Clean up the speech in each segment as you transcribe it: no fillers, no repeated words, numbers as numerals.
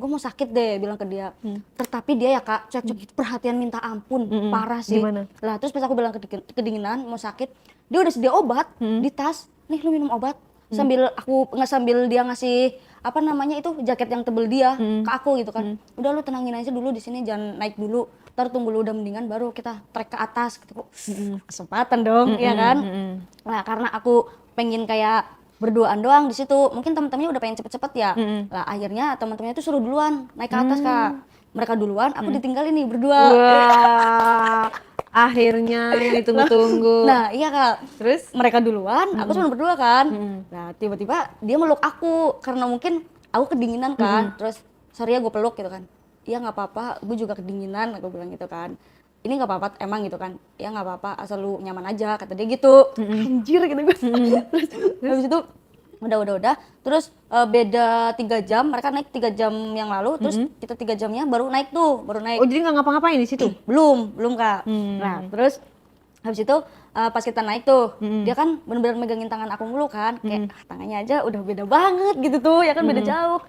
gue mau sakit deh, bilang ke dia. Tetapi dia ya kak, cuek-cuek perhatian minta ampun, parah sih. Gimana? Lah terus pas aku bilang kedinginan, mau sakit, dia udah sedia obat di tas. Nih lu minum obat. Sambil dia ngasih apa namanya itu jaket yang tebel dia ke aku gitu kan. Udah lu tenangin aja dulu di sini, jangan naik dulu. Ntar tunggu lu udah mendingan baru kita trek ke atas gitu. Kesempatan dong, ya kan? Nah karena aku pengen kayak berduaan doang di situ, mungkin teman-temannya udah pengen cepet-cepet ya. Lah akhirnya teman-temannya itu suruh duluan naik ke atas kak. Mereka duluan, aku ditinggalin nih berdua. Wah, akhirnya yang ditunggu-tunggu. Nah iya kak, Terus? mereka duluan, aku cuma berdua kan. Nah tiba-tiba dia meluk aku karena mungkin aku kedinginan kan. Terus sorry ya gue peluk gitu kan. Iya nggak apa-apa, gue juga kedinginan, aku bilang gitu kan. Ini nggak apa-apa emang gitu kan. Ya nggak apa-apa, asal lu nyaman aja, kata dia gitu. Anjir gitu gue. Terus habis itu udah. Terus beda 3 jam, mereka naik 3 jam yang lalu. Terus kita 3 jamnya baru naik. Oh jadi nggak ngapa-ngapain di situ? Belum kak. Nah terus habis itu pas kita naik tuh, dia kan bener-bener megangin tangan aku mulu kan, kayak tangannya aja udah beda banget gitu tuh, ya kan beda jauh.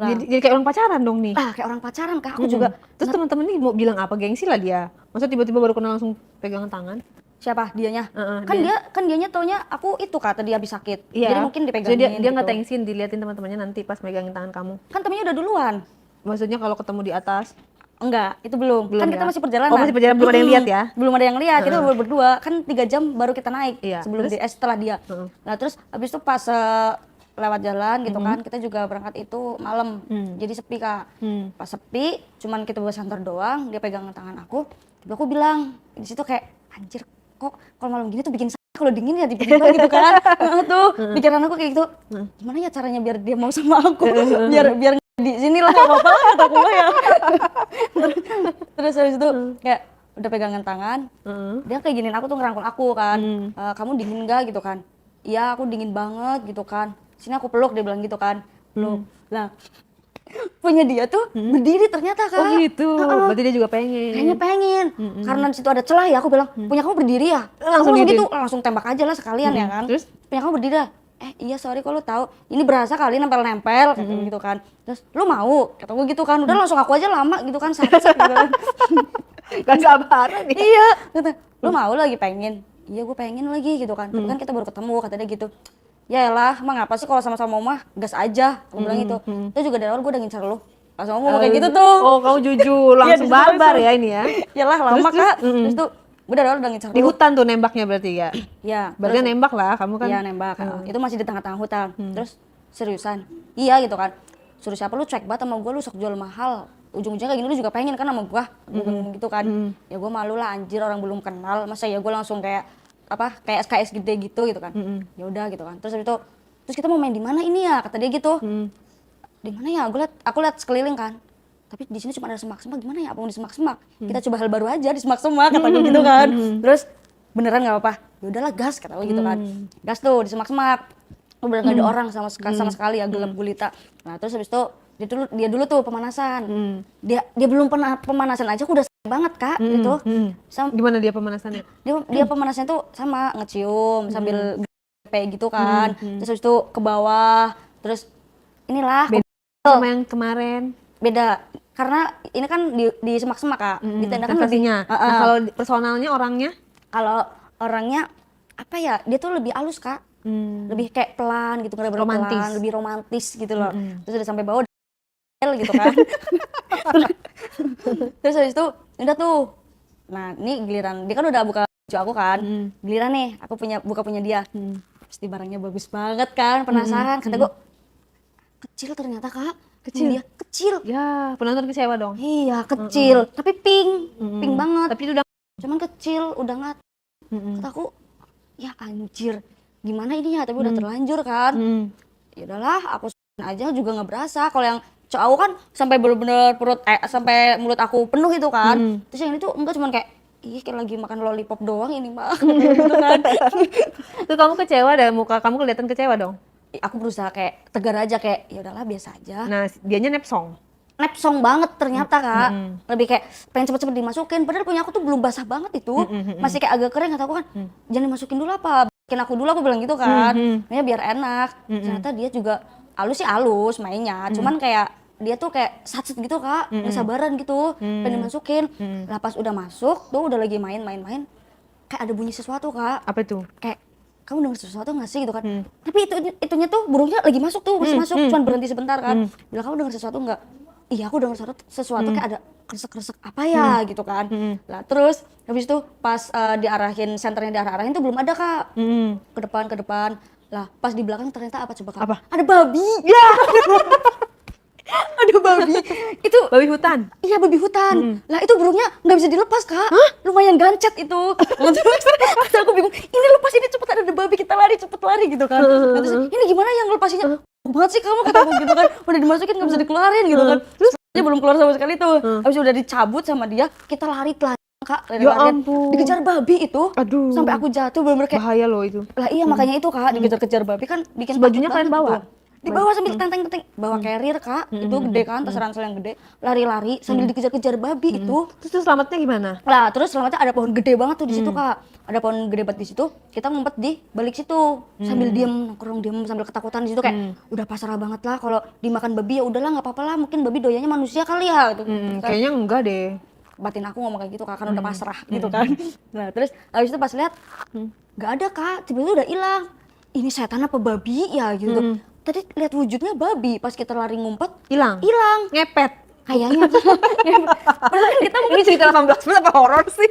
Nah, Jadi kayak orang pacaran dong nih. kayak orang pacaran kak, aku juga. Terus teman-teman nih mau bilang apa, gengsi lah dia. Masa tiba-tiba baru kenal langsung pegangan tangan? Siapa dianya? Dia. Kan dianya taunya aku itu kata dia habis sakit. Iya. Jadi mungkin dipegangin. Jadi dia gitu. nggak thanksin diliatin teman-temannya nanti pas megangin tangan kamu. Kan temennya udah duluan. Maksudnya kalau ketemu di atas? Enggak, itu belum. Kan Belum kita ya? masih perjalanan. Oh masih perjalanan, belum ada yang lihat ya? Belum ada yang lihat, kita baru berdua. Kan 3 jam baru kita naik. Iya. Sebelum setelah dia. Nah terus habis itu pas lewat jalan gitu kan, kita juga berangkat itu malam. Jadi sepi kak. Pas sepi, cuman kita bawa santer doang, dia pegang tangan aku. Tiba aku bilang, di situ kayak anjir kok kalau malam gini tuh bikin sakit, kalau dingin ya tiba-tiba gitu kan. Tuh pikiran aku kayak gitu. Gimana ya caranya biar dia mau sama aku? biar di sini lah gak apa-apa kata aku ya. Terus habis itu kayak udah pegangan tangan, dia kayak giniin aku tuh, ngerangkul aku kan. Kamu dingin gak gitu kan? Iya aku dingin banget gitu kan. Sini aku peluk, dia bilang gitu kan. Peluk. Lah punya dia tuh berdiri ternyata kak. Oh gitu, berarti dia juga pengen. Kayaknya pengen. Karena di situ ada celah ya, aku bilang punya kamu berdiri ya. Langsung Aku gitu? gitu, langsung tembak aja lah sekalian ya kan. Terus? Punya kamu berdiri ya. Iya sorry kok lu tahu, ini berasa kali nempel-nempel kata gitu kan. Terus lu mau? Kata gue gitu kan. Udah langsung aku aja lama gitu kan, sakit gitu kan. Gak sabaran nih. Iya, kata, lu mau lagi pengen? Iya gue pengen lagi gitu kan. Tapi kan kita baru ketemu, kata dia gitu. Ya elah, emang ngapa sih kalau sama-sama mama gas aja, aku bilang gitu. Itu juga dari awal gue udah ngincar lu. Langsung ngomong kayak gitu tuh. Oh kamu jujur, langsung barbar ya ini ya. Yalah lama kak. Terus tuh gue dari awal udah ngincar Di lu. hutan tuh nembaknya berarti ya? Iya. Berarti kan nembak lah, kamu kan? Iya nembak. Itu masih di tengah-tengah hutan. Terus seriusan? Iya gitu kan. Suruh siapa lu, cuek banget sama gue, lu sok jual mahal. Ujung-ujungnya kayak gini lu juga pengen kan sama gue. Ngomong gitu kan. Ya gue malu lah anjir, orang belum kenal. Masa ya gue langsung kayak apa, kayak SKS gede gitu kan. Ya udah gitu kan. Terus habis itu, terus kita mau main di mana ini ya? Kata dia gitu. Di mana ya? Aku lihat sekeliling kan. Tapi di sini cuma ada semak-semak, gimana ya? Apa mau di semak-semak? Kita coba hal baru aja di semak-semak, kata gue gitu kan. Terus beneran nggak apa-apa? Ya udahlah gas, kata gue gitu kan. Gas tuh di semak-semak. Bener nggak ada orang sama sekali ya, gelap gulita. Nah terus habis itu dia dulu tuh pemanasan. Dia belum pernah pemanasan aja, aku udah sayang banget kak gitu. Gimana dia pemanasannya? Dia pemanasannya tuh sama ngecium sambil kayak gitu kan. Terus habis itu ke bawah. Terus inilah Sama yang kemarin? beda karena ini kan di semak-semak kak, di tenda kan lebih. Nah kalau personalnya orangnya? Kalau orangnya apa ya, dia tuh lebih halus kak, lebih kayak pelan gitu, nggak Romantis. pelan, lebih romantis gitu loh. Terus udah sampai bawah gitu kan. Terus habis itu udah tuh, nah ini giliran dia kan udah buka baju aku kan, giliran nih aku buka punya dia. Pasti barangnya bagus banget kan, penasaran. Kata gue kecil ternyata kak. Dia kecil. Ya, penonton kecewa dong. Iya, kecil, tapi pink banget. Tapi itu udah Cuman kecil, udah nggak. Kata aku, ya anjir, gimana ini ya? Tapi udah terlanjur kan. Ya udahlah, aku aja juga nggak berasa. Kalau yang cowok aku kan sampai bener-bener sampai mulut aku penuh itu kan. Terus yang itu enggak, cuman kayak ih kayak lagi makan lollipop doang ini mah. Gitu kan. Tuh kamu kecewa dan muka kamu kelihatan kecewa dong. Aku berusaha kayak tegar aja, kayak ya udahlah biasa aja. Nah, dianya nepsong. Nepsong banget ternyata kak. Lebih kayak pengen cepet-cepet dimasukin, padahal punya aku tuh belum basah banget itu. Masih kayak agak kering, kata aku kan jangan dimasukin dulu apa, bikin aku dulu, aku bilang gitu kan. Makanya biar enak. Ternyata dia juga halus sih, halus mainnya, cuman kayak dia tuh kayak satset gitu Kak, nggak sabaran gitu, pengen dimasukin. Lah pas udah masuk tuh udah lagi main, kayak ada bunyi sesuatu Kak. Apa itu? Kayak kamu dengar sesuatu nggak sih gitu kan? Tapi itunya tuh burungnya lagi masuk tuh, masih masuk, cuman berhenti sebentar kan. Bilang kamu dengar sesuatu nggak? Iya aku dengar sesuatu kayak ada kresek-kresek apa ya gitu kan. Lah terus habis itu pas diarahin senternya diarahin tuh belum ada Kak. Ke depan. Lah pas di belakang ternyata apa coba Kak? Apa? Ada babi. Ya. Ada babi. Itu Babi hutan. iya babi hutan. Lah itu burungnya nggak bisa dilepas Kak. Lumayan gancet itu. Terus aku bingung, ini lepas ini cepet ada babi kita lari cepet lari gitu kan. Terus ini gimana yang lepasinnya? Banget sih kamu kata aku gitu kan. Udah dimasukin nggak bisa dikeluarin gitu kan. Terus dia belum keluar sama sekali tuh. Habis udah dicabut sama dia, kita lari Kak, Ya lari-larian. ampun. Dikejar babi itu. Aduh. Sampai aku jatuh bener-bener kayak Bahaya loh itu. lah iya makanya itu Kak, dikejar-kejar babi kan bikin Terus bajunya takut kalian banget bawa? gitu. Dibawa sambil tenteng-tenteng, bawa carrier Kak, itu gede kan, tas ransel yang gede, lari-lari sambil dikejar-kejar babi itu. Terus selamatnya gimana? Lah terus selamatnya ada pohon gede banget tuh di situ Kak, ada pohon gede banget di situ, kita ngumpet di balik situ sambil diem nongkrong diem sambil ketakutan di situ kayak udah pasrah banget lah kalau dimakan babi ya udahlah nggak apa-apa lah mungkin babi doyanya manusia kali ya gitu. Kan Kayaknya enggak deh. batin aku ngomong kayak gitu Kak, karena udah pasrah gitu kan. Nah terus habis itu pas lihat nggak ada Kak, tiba-tiba udah hilang. Ini setan apa babi ya gitu. Tadi lihat wujudnya babi, pas kita lari ngumpet Hilang. Ngepet. kayaknya. Padahal kan kita Ini cerita 18 plus apa horor sih?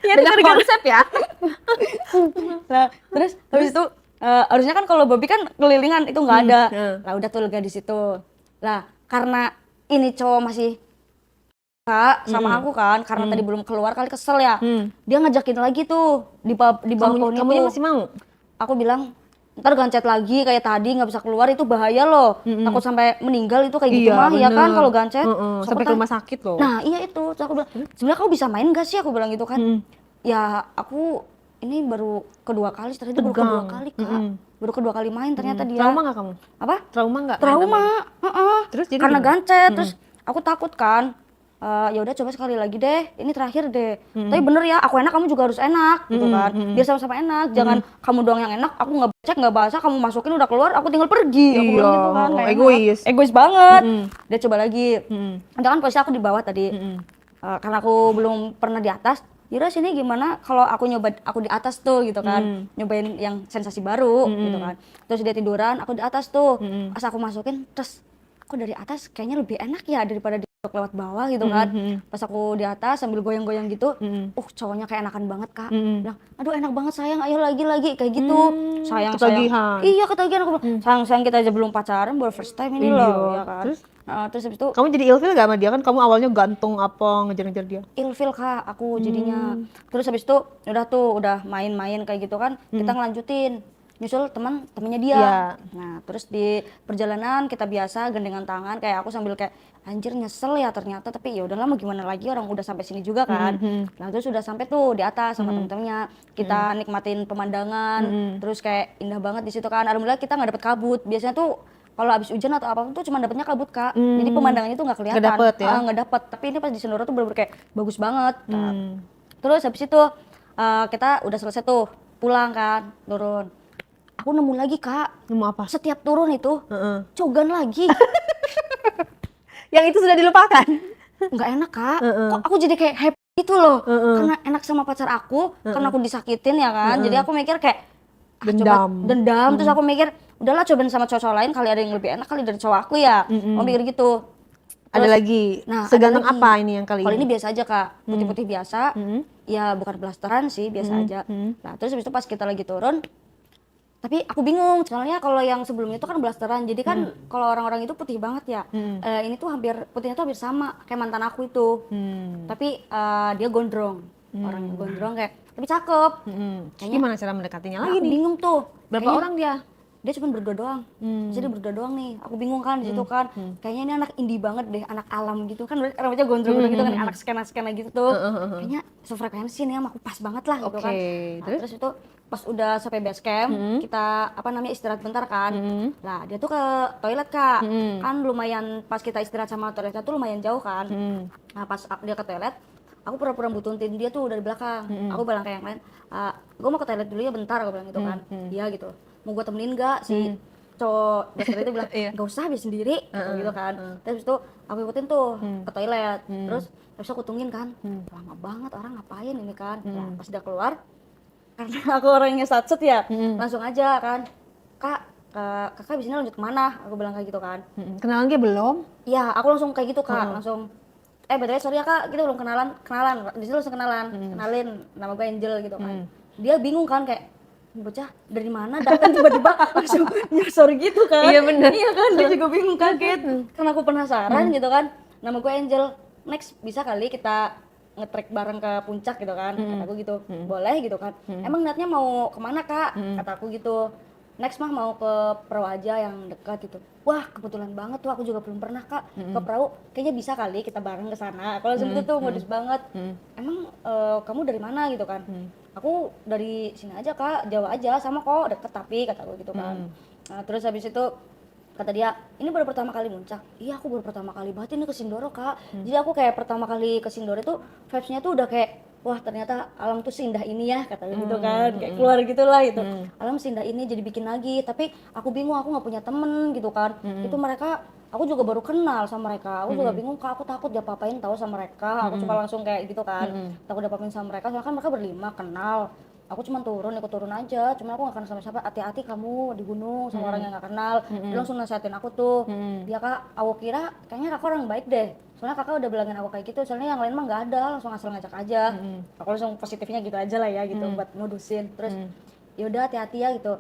ya Banyak konsep ya. Nah terus habis itu harusnya kan kalau babi kan kelilingan itu nggak ada. Lah udah tuh lega di situ. Lah karena ini cowok masih Kak sama aku kan, karena tadi belum keluar kali kesel ya. Dia ngajakin lagi tuh di bawah pohon itu. Kamunya masih mau? Aku bilang ntar gancet lagi kayak tadi nggak bisa keluar itu bahaya loh, takut sampai meninggal itu kayak gitu Iya, mah ya kan bener. kalau gancet Sampai ke rumah sakit loh. nah iya itu. Terus aku bilang sebenarnya kamu bisa main gak sih, aku bilang gitu kan. Ya aku ini baru kedua kali, ternyata baru kedua kali Kak, baru kedua kali main ternyata dia. Trauma nggak kamu? Apa Trauma nggak? trauma Terus jadi karena gimana? gancet. Terus aku takut kan. Ya udah coba sekali lagi deh, ini terakhir deh. Tapi bener ya, aku enak kamu juga harus enak gitu kan, biar sama-sama enak. Jangan kamu doang yang enak, aku nggak cek nggak basah, kamu masukin udah keluar, aku tinggal pergi. Aku bilang gitu kan, nggak enak. Egois banget. Dia coba lagi. Ada kan posisi aku di bawah tadi, karena aku belum pernah di atas. Yaudah sini gimana kalau aku nyoba aku di atas tuh gitu kan, nyobain yang sensasi baru gitu kan. Terus dia tiduran, aku di atas tuh. Pas aku masukin, terus kok dari atas kayaknya lebih enak ya daripada lewat bawah gitu kan. Pas aku di atas sambil goyang-goyang gitu, cowoknya kayak enakan banget Kak. Bilang, aduh enak banget sayang, ayo lagi kayak gitu. Sayang. Ketagihan. Iya ketagihan aku bilang, sayang kita aja belum pacaran, baru first time ini loh ya kan. Terus habis itu Kamu jadi ilfil gak sama dia? Kan kamu awalnya gantung apa ngejar-ngejar dia. ilfil Kak aku jadinya. Terus habis itu udah main-main kayak gitu kan, kita ngelanjutin nyusul temennya dia. Iya. Nah terus di perjalanan kita biasa gandengan tangan, kayak aku sambil kayak anjir nyesel ya ternyata, tapi ya udahlah mau gimana lagi, orang udah sampai sini juga kan. Nah terus udah sampai tuh di atas sama temen-temennya, kita nikmatin pemandangan, terus kayak indah banget di situ kan. Alhamdulillah kita nggak dapet kabut. Biasanya tuh kalau habis hujan atau apapun tuh cuma dapetnya kabut Kak. Jadi pemandangannya tuh nggak kelihatan. Nggak dapet ya? Nggak dapet. Tapi ini pas di Sindoro tuh bener-bener kayak bagus banget. Terus habis itu kita udah selesai tuh pulang kan, turun. Aku nemu lagi Kak, Nemu apa? setiap turun itu cogan lagi. Yang itu sudah dilupakan. Nggak enak Kak, kok aku jadi kayak happy gitu loh. Karena enak sama pacar aku, karena aku disakitin ya kan. Jadi aku mikir kayak dendam. Terus aku mikir udahlah cobain sama cowok lain, kali ada yang lebih enak kali dari cowok aku ya. Aku mikir gitu. Ada lagi. Nah, Seganteng ada lagi. apa ini yang kali Kalau ini? ini biasa aja Kak, putih-putih biasa. Ya bukan blasteran sih, biasa aja. Nah terus habis itu pas kita lagi turun, tapi aku bingung soalnya kalau yang sebelumnya itu kan blasteran, jadi kan kalau orang-orang itu putih banget ya. Ini tuh putihnya tuh hampir sama kayak mantan aku itu. Tapi dia gondrong, orangnya gondrong kayak tapi cakep. Kayaknya gimana cara mendekatinya Nah, lagi aku nih? bingung tuh. Berapa Kayaknya orang dia? dia cuma berdua doang. Jadi berdua doang nih. Aku bingung kan di situ kan. Kayaknya ini anak indie banget deh, anak alam gitu kan. Rambutnya gondrong gitu kan, anak skena-skena gitu tuh. Kayaknya sefrekuensi nih sama aku pas banget lah gitu kan. Nah, terus itu pas udah sampai base camp, kita istirahat bentar kan. Lah, dia tuh ke toilet Kak. Kan lumayan pas kita istirahat sama toiletnya tuh lumayan jauh kan. Nah, pas dia ke toilet, aku pura-pura bututin dia tuh dari belakang. Aku bilang kayak yang lain, gue mau ke toilet dulu ya bentar, aku bilang gitu kan. Iya gitu. Mau gue temenin gak sih? cowok dokter itu bilang Iya. nggak usah biar sendiri gitu kan. Terus itu aku ikutin tuh ke toilet, terus habis aku tungguin kan, lama banget orang ngapain ini kan. Nah, pas udah keluar, karena aku orangnya satset ya, langsung aja kan, kakak di sini lanjut kemana? Aku bilang kayak gitu kan. Kenalan dia belum? Iya, aku langsung kayak gitu kak, langsung BTW sorry ya kak, kita belum kenalan, di situ langsung kenalin nama gue Angel gitu kan. Dia bingung kan kayak, bocah dari mana datang tiba-tiba langsung nyasor gitu kan. Iya bener. Iya kan, dia juga bingung kaget, karena aku penasaran gitu kan, nama gue Angel, next bisa kali kita nge-trek bareng ke puncak gitu kan, kata aku gitu, boleh gitu kan. Emang niatnya mau kemana kak, kata aku gitu. Next mah mau ke perahu aja yang dekat gitu. Wah kebetulan banget tuh, aku juga belum pernah kak ke perahu. Kayaknya bisa kali kita bareng ke sana. Kalau segitu tuh modus banget. Emang kamu dari mana gitu kan? Aku dari sini aja kak, Jawa aja, sama kok deket tapi kata aku gitu kan. Nah, terus habis itu kata dia, ini baru pertama kali muncak. Iya aku baru pertama kali banget ini ke Sindoro kak. Jadi aku kayak pertama kali ke Sindoro itu vibes-nya tuh udah kayak, wah ternyata alam tuh seindah ini ya, katanya gitu kan, kayak keluar gitulah gitu. Alam seindah ini jadi bikin lagi, tapi aku bingung, aku nggak punya temen gitu kan. Itu mereka, aku juga baru kenal sama mereka, aku juga bingung kak, aku takut diapa-apain tahu sama mereka. Aku cuma langsung kayak gitu kan, takut diapa-apain sama mereka, soalnya kan mereka berlima kenal. Aku cuma ikut turun aja, cuma aku gak kenal sama siapa. Hati-hati kamu di gunung sama orang yang gak kenal. Dia langsung nasihatin aku tuh, dia kak, aku kira kayaknya kakak orang baik deh, soalnya kakak udah bilangin aku kayak gitu, soalnya yang lain mah nggak ada, langsung asal ngajak aja. Aku langsung positifnya gitu aja lah ya gitu, buat modusin. Terus yaudah hati-hati ya gitu.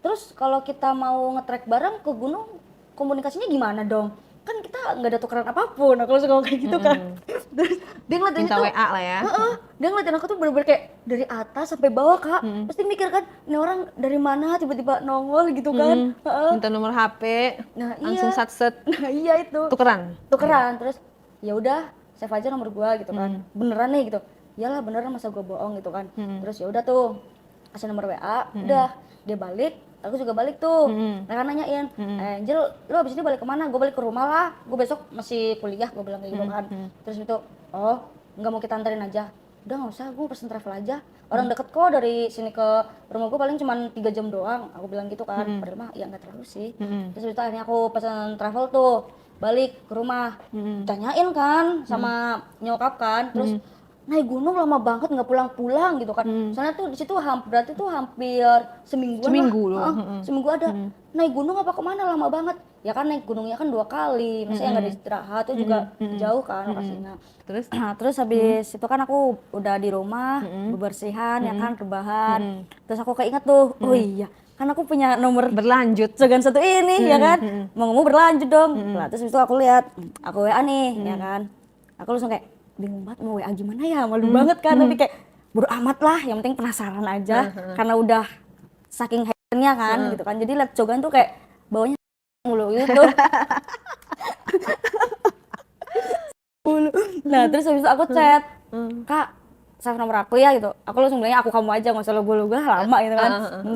Terus kalau kita mau nge-trek bareng ke gunung, komunikasinya gimana dong? Kan kita nggak ada tukeran apapun. Aku langsung ngomong kayak gitu kan. Terus dia ngeliatin Minta itu, WA lah ya. dia ngeliatin aku tuh bener-bener kayak dari atas sampai bawah kak. Pasti mikir kan, ini orang dari mana tiba-tiba nongol gitu kan. Minta nomor HP, Nah langsung iya, satset, nah iya itu tukeran. Terus ya udah save aja nomor gua gitu kan. Beneran nih gitu. Iyalah beneran, masa gua bohong gitu kan. Terus ya udah tuh kasih nomor WA, udah dia balik, aku juga balik tuh. Mereka nanyain, Angel lu abis ini balik kemana? Gue balik ke rumah lah, gue besok masih kuliah, gue bilang kayak gitu kan. Terus itu, oh nggak mau kita anterin aja? Udah nggak usah, gue pesen travel aja, orang deket kok dari sini ke rumah gue paling cuma 3 jam doang, aku bilang gitu kan. Padahal mah ya nggak terlalu sih. Terus itu akhirnya aku pesen travel tuh, balik ke rumah, tanyain kan sama nyokap kan. Terus naik gunung lama banget nggak pulang-pulang gitu kan. Soalnya tuh di situ berarti tuh hampir Seminggu lah. loh. Seminggu ada. Naik gunung apa kemana lama banget? Ya kan naik gunungnya kan 2 kali. Masa yang nggak ada istirahat itu juga jauh kan lokasinya. Terus? Nah, terus habis itu kan aku udah di rumah, bebersihan ya kan, rebahan. Terus aku keinget tuh, oh iya, kan aku punya nomor Berlanjut. Segan satu ini ya kan. Mau ngomong berlanjut dong. Nah, terus itu aku lihat, aku WA nih ya kan. Aku langsung kayak bingung banget mau WA gimana ya, malu banget kan, tapi kayak bodo amat lah, yang penting penasaran aja karena udah saking hype-nya kan gitu kan. Jadi liat Cogan tuh kayak bawanya mulu gitu. Nah, terus habis itu aku chat, "Kak, save nomor aku ya," gitu. Aku langsung bilangnya aku kamu aja, nggak usah lu lama gitu kan.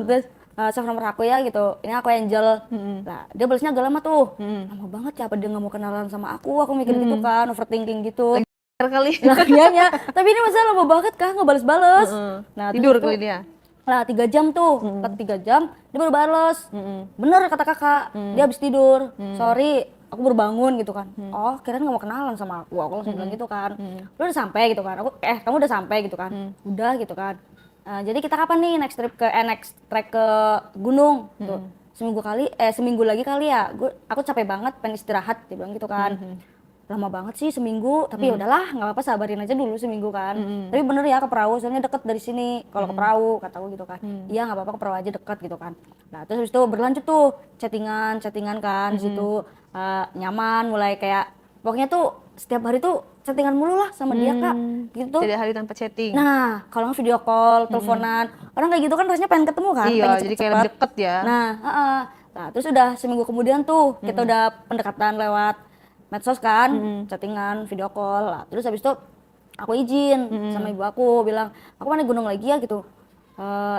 Terus save nomor aku ya gitu. Ini aku Angel. Nah, dia balasnya agak lama tuh. Lama banget ya, apa dia nggak mau kenalan sama aku? Aku mikir gitu kan, overthinking gitu. Kali. Nah, kayaknya. Tapi ini masalah lama banget kan, nggak balas-balas. Nah, Tidur terus kali itu, dia. lah 3 jam tuh, 3 jam dia baru bales. Bener kata kakak, dia habis tidur. Sorry, aku baru bangun gitu kan. Oh, kirain nggak mau kenalan sama aku langsung bilang gitu kan. Lu udah sampai gitu kan? Kamu udah sampai gitu kan? Udah gitu kan. Jadi kita kapan nih next trek ke gunung? Tuh. Seminggu lagi kali ya. Aku capek banget, pengen istirahat, dia bilang gitu kan. Lama banget sih seminggu, tapi ya udahlah nggak apa-apa, sabarin aja dulu seminggu kan. Tapi bener ya ke perahu, soalnya deket dari sini. Kalau ke perahu, kata aku gitu kan. Iya nggak apa-apa, ke perahu aja deket gitu kan. Nah terus habis itu berlanjut tuh chattingan kan di situ, nyaman, mulai kayak pokoknya tuh setiap hari tuh chattingan mulu lah sama dia kak, gitu. Tidak hari tanpa chatting. Nah kalau nggak video call, teleponan, orang kayak gitu kan rasanya pengen ketemu kan, Iya, pengen jadi kayak cepet-cepet. lebih deket ya. Nah terus udah seminggu kemudian tuh kita udah pendekatan lewat medsos kan, chattingan, video call lah. Terus habis itu aku izin sama ibu aku, bilang aku mau naik gunung lagi ya gitu.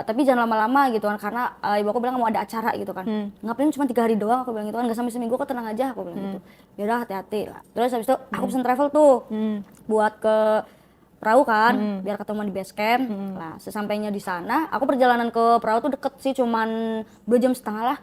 Tapi jangan lama-lama gitu kan, karena ibu aku bilang mau ada acara gitu kan. Ngapain cuma 3 hari doang, aku bilang gitu kan, nggak sampai seminggu kok, tenang aja, aku bilang gitu. Yaudah hati-hati lah. Terus habis itu aku pesen travel tuh buat ke perahu kan, biar ketemu di base camp. Nah sesampainya di sana, aku perjalanan ke perahu tuh deket sih, cuman 2,5 jam lah.